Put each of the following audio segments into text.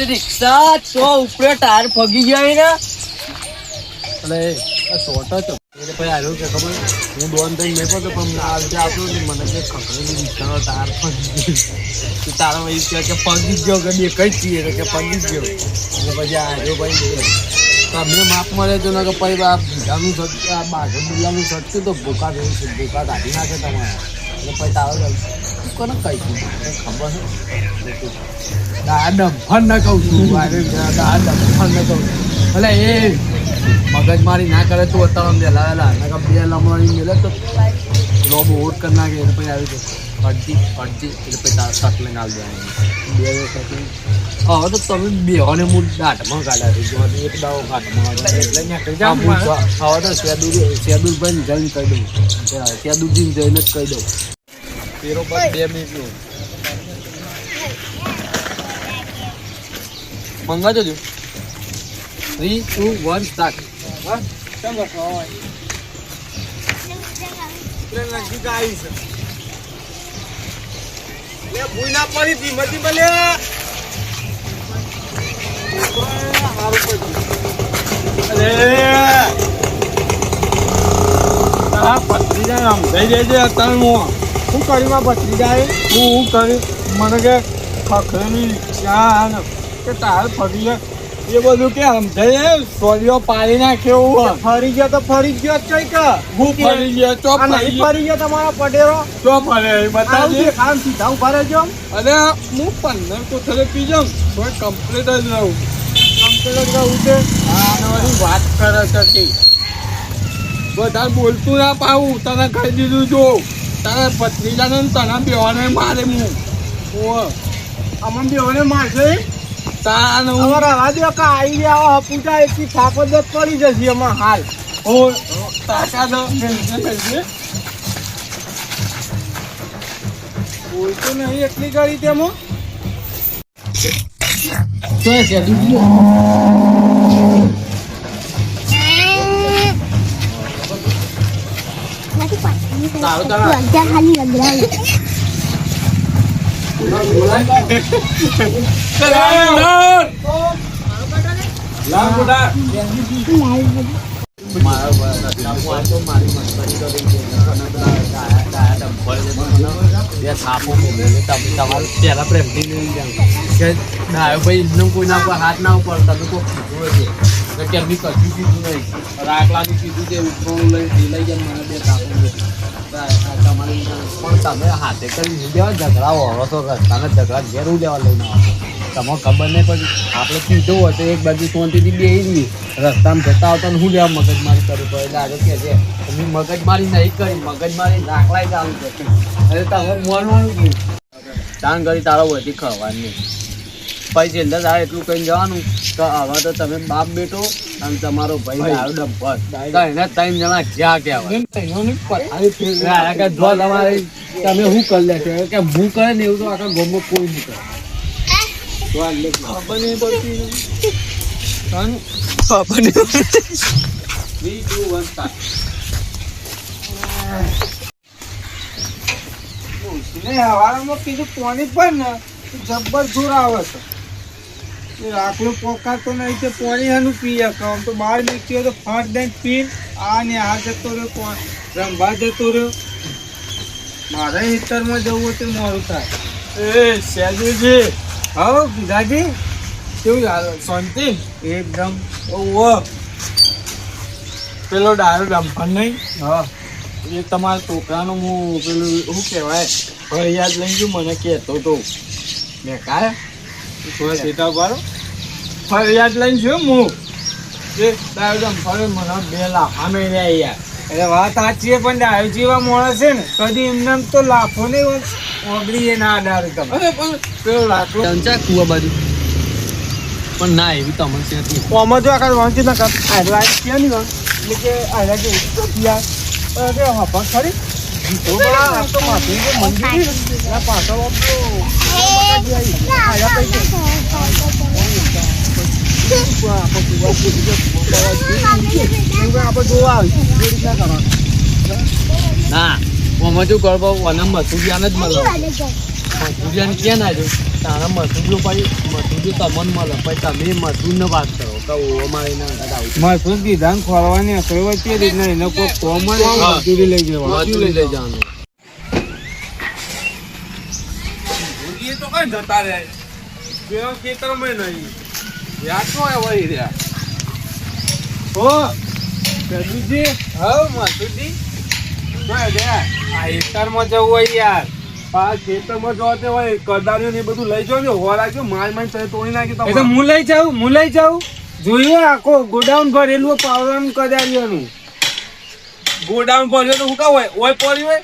રિક્ષા તો ઉપર ટાયર પગી ગયા ને એટલે સોટા તો પછી આવ્યો કે ખબર હું દોન થઈ મેં તો પણ આજે આપ્યો ને મને કે ખખડેલી રિક્ષાનો ટાયર પગી તારા ભાઈ કે પગી ગયો કે કઈ છીએ કે પગી ગયો એટલે પછી આવ્યો ભાઈ તમને માપ મળે તો ને કે પછી આ બીજાનું સટ આ બાજુ બિલ્લાનું સટતું તો ભૂકા દેવું છે ભૂકા કાઢી નાખે તમારે એટલે પછી તારો કોને કઈ ખબર છે દા ડંફર ન કહું છું દા ડંફર ન કહું એટલે એ મગજ મારી ના કરે તું અત્યારે વેલા વેલા બે લમણી મેલે તો લોબ ઓટ કરી નાખે એટલે પછી આવી જાય અડધી એટલે પછી તારા શર્ટ લઈને આવી જાય હવે તો તમે બેહોને હું દાંટમાં કાઢ્યા એક દાવો ઘાટમાં હવે તો સેદુરભાઈ જઈને કહી દઉં સેદુરજીને જઈને જ કહી દઉં તેરો બસ 2 મિનિટનું મંગાજો જો 3, 2, 1 સ્ટાર્ટ શું કર્યું બચી જાય હું કરી મને કે ખખરેલી રિક્ષા કે ટાયર ફરી જાય એ બધું કે સમજાય સોરીઓ પાડી નાખ્યો ફરી ગયો તો ફરી ગયો કઈ કે હું ફરી ગયો તો ફરી ગયો તમારો પડેરો તો ફરે બતાવજે કામ સીધા ઉભા રહેજો અરે હું 15 કોથળે પી જાઉં તો કમ્પ્લીટ જ રહું કમ્પ્લીટ જ રહું છે આ વાત કરે છે બધા બોલતું ના પાવું તને કહી દીધું જો તારા ભત્રીજાને તને બેવાને મારે હું અમને બેવાને મારશે તાન અમારા રાજા કા આવી ગયા પૂજા એટલી થાપત પડી જશે એમાં હાલ ઓ તાકાત મેલજે કોઈ તો નહીં એટલી કરી તેમાં તો છે દીદી તારો તારા અજ્જા ખાલી લગરાય હાથ ના ઉપર તમે કોઈ કીધું હશે કેમની કશું કીધું નહીં રાખલાનું કીધું તે ઉપરોનું લઈ જાય મને 2 થાપો તમારી પણ તમે હાથે કરી દેવા ઝઘડા હોવો તો રસ્તાના ઝઘડા ઘેર લેવા લઈને આવો તમને ખબર નહીં પછી આપણે કીધું હોય તો એક બાજુ શાંતિથી બેસી રસ્તામાં જતા આવતા ને શું લેવા મગજમારી કરવી પડે એટલે આજે કે છે તમે મગજમારી નહીં કરી મગજમારી રાખલાય ચાલુ કરશે અરે તમે મોનવાનું શું તાણ કરી તારો વધી ખવાની પછી અંદર તારે એટલું કહી જવાનું તો હવે તો તમે બાપ બેટો અને તમારો ભાઈ આવ્યો ડબ્બર એના 3 જણા જ્યાં કહેવાય તમારે તમે શું કરી લેશો કે હું કરે ને એવું તો આખા ગામમાં કોઈ નહીં કરે ખબર નહીં પડતી 3, 2, 1 સ્ટાર્ટ હવારમાં કીધું પાણી પણ ને જબ્બર જોર આવે છે રાખલું પોકાતો નહીં છે પાણી એનું પીએ કામ તો બહાર નીકળ્યો તો ફાંટ દઈને પીને આ ને આ જતો રહ્યો રંભા જતો રહ્યો મારે હિતરમાં જવું તો મોડું થાય એ સેજુજી હા ગીધાજી કેવું શાંતિ એકદમ ઓહો પેલો ડાયો ડમ્ફર નહીં હા એ તમારા છોકરાનું હું પેલું શું કહેવાય ફરિયાદ લઈ ગયું મને કહેતો તો મેં કાય થોડા સીટા પર ફરિયાદ લઈને છું હું એ દારૂ ફરે મને 2 લાખ અમે રહ્યા યાર. એટલે વાત સાચી છે પણ દારૂ જેવા માણસ છે ને કદી એમને તો લાખો નહીં ઓગળી ના દારૂ તમે. અરે પણ પેલો લાકડો ચંચા કુવા બાજુ પણ ના એવી તમને છે નહીં. આમાં જો આખા વાંચી ના કર આયલા ક્યાં નહીં વાંચ એટલે કે આયલા કે યાર અરે હપા ખરી તો બડા તો માથું જે મંદિર ના પાછળ આપતો આયા પૈસે આપણે જોવા આવી રીતના કરવાનું. ના ઓમાં શું કરો મને મસુરિયાન જ મળે. મસુરિયાન ક્યાં ના જો તારા મસુરિયો પછી મસુરિયો તમને મળે પછી તમે મસૂરને વાત કરો તો ઓમાં એના આવું મસૂદ કીધાને ખોરવાની હશે હોય તે રીતના એને કોઈ કોમન મજૂરી લઈ જવાનું. મજૂરી લઈ જવાનું. એ તો કઈ જતા રહે પેલો ખેતરમાં નહીં યાર તો વહી રહ્યા. ઓ પેલુજી હા મસૂદી આ ખેતરમાં જવું હોય યાર આ ખેતરમાં જવા તે હોય કદાળીઓ ને એ બધું લઈ જાવ ને હોરાજો માર માર તોડી નાખી તમે. હું લઈ જાઉં જોયું આખો ગોડાઉન ભરેલું પાવડર કદાળીઓનું. ગોડાઉન ભર્યો તો શું કા હોય પડ્યું હોય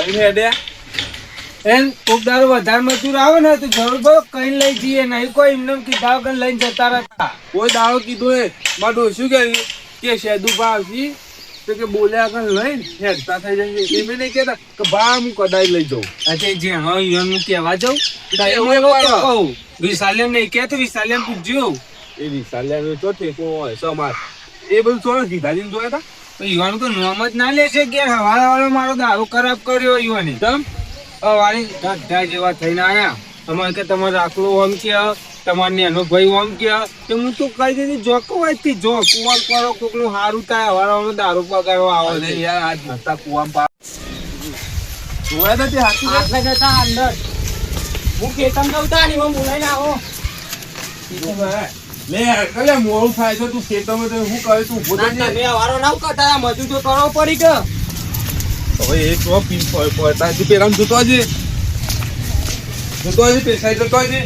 લઈને હેડ્યા એમ કોક દારૂ વધારે મજૂર આવે ને તો જરૂર પડે કઈ લઈ જઈએ નહીં કોઈ એમને કીધા વગર લઈને જતા રહેતા. કોઈ દારૂ કીધું એ મારું ડોસ્યું કે શેદુ ભાવજી તો કે બોલ્યા આગળ લઈને હેડતા થઈ જાય એમ નહીં કહેતા કે બા હું કદાચ લઈ જાઉં. અચ્છા જે હા હું કહેવા જાઉં કહું વિશાલ્યમ નહીં કે તો વિશાલ્યમ પૂછજો એ વિશાલ્યમ ચોથે હોય સમાજ એ બધું છોડ ગીધાજી જોયા હતા તો યુવાનું તો નામ જ ના લેશે કે હવારે વાળો મારો દારૂ ખરાબ કર્યો યુવાની તમ વાળી ઢાઢા જેવા થઈને આયા અમારે કે તમારે આકલો આમ કે તમારે નેનો ભાઈ આમ કે હું તો કહી દીધી જોકો હોય જો કુવા કરો કોકનું સારું થાય હવારે દારૂ પગારવા આવે છે યાર આજ નતા કુવા જોયા તો તે હાથી આટલા જતા અંદર હું ખેતમ નવતા ની હું બોલાઈને આવો લે કલે મોડું થાય છે તું ખેતરમાં તો હું કહે તું ઉભો થઈ જા. મે વારો ના કટા મજૂર તો કરવો પડી કે હવે એક સો પીન પડતા છે પેલા જોતો આજે પૈસા જોતો આજે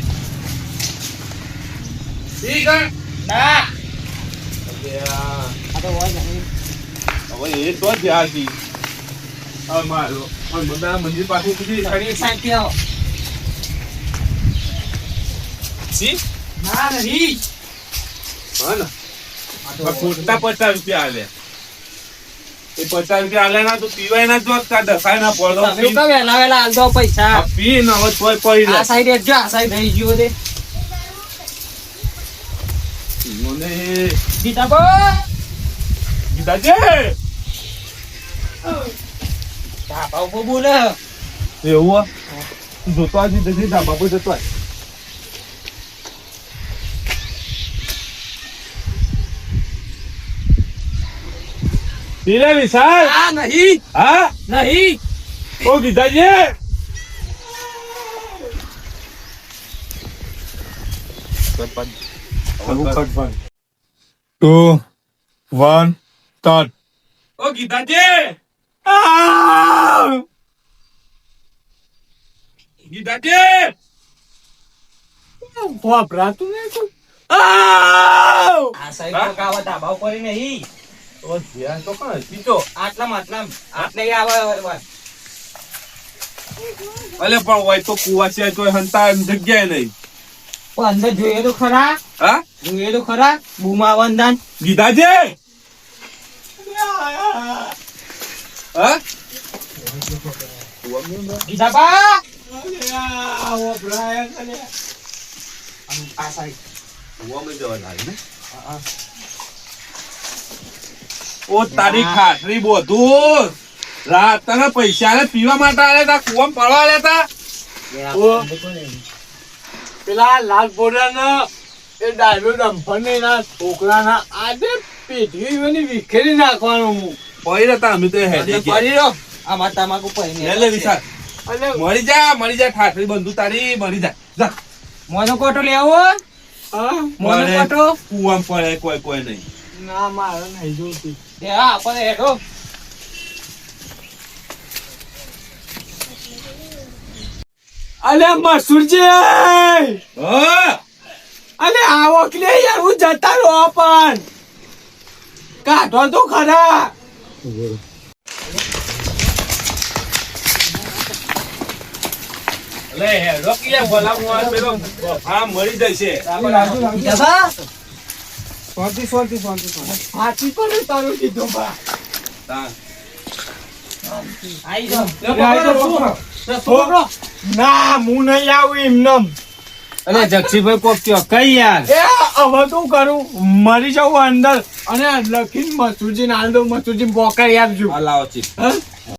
ઠીક હે ના આ તો હોય નહીં હવે એ તો જ આજી હવે મારો પણ બધા મંદિર પાસે કીધી ખરી શાંતિ આવો સી ના નહીં હા ના આ ખોટા 50 રૂપિયા આલે એ 50 રૂપિયા આલે ના તો પીવાય ના જોત કા દખાય ના પડો તમે કા વેલા આલ દો પૈસા પી ન હવે તોય પડી લે આ સાઈડ જો આ સાઈડ થઈ ગયો દે મને ગીતાબો ગીતાજે ધાબા ઉપર બોલે એવું જોતો આજે જતી ધાબા પર જતો ધીરે વિશાલ હા નહીં હા નહીં ઓ ગીતાજી 2, 1, start. ઓ ગીતાજી ગીતાજી વાપરાતું નહીં તું આ સાઈડ પર કાવા ધાબા ઉપર નહીં ઓ ધ્યાન તો કણ સીધો આટલા આટલે આવે અલે પણ હોય તો કુવા છે તો હંતા જગ્યાએ નહીં પણ અંદર જોઈએ તો ખરા હા જોઈએ તો ખરા બુમા વંદન ગીતાજી હા ગીતાબા આવો બ્રાયન અને આ સાઈડ કુવામાં જવા લાગે ને ઓ તારી ખાતરી બોધું રાત તને પૈસા ને પીવા માટે આલે તા કુવામાં પડવા લેતા ઓ પેલા લાલ પોડાના એ ડાયરો ડમ્ફર ના છોકરાના આજે પેઢી વિખેરી નાખવાનું હું પડી રહેતા અમે તો હેડે પડી રહ્યો આ માતા માકુ પડી લે વિશાલ મળી જા ઠાઠરી બંધુ તારી મળી જા મોનો કોટો લેવો હા મોનો કોટો કુવામ પડે કોઈ નહીં ના મારે નહીં જોતી એ હા આપણે હેડો અલે મસૂરજી અલે આવો કે યાર હું જતા રહો પણ કાઢો તો ખરા લે હેડો કે બોલા હું પેલો હા મરી જશે જગા હાથી પણ તારું કીધું બા આઈ જાઓ ના હું નહીં આવું એમનેમ અલે જક્ષીભાઈ કોક કયો કઈ યાર એ હવે શું કરું મરી જાઉં અંદર અને લખીને મસૂરજી નાલ દઉં મસૂરજી પોકારી આપજો આ લાવો ચીપ હા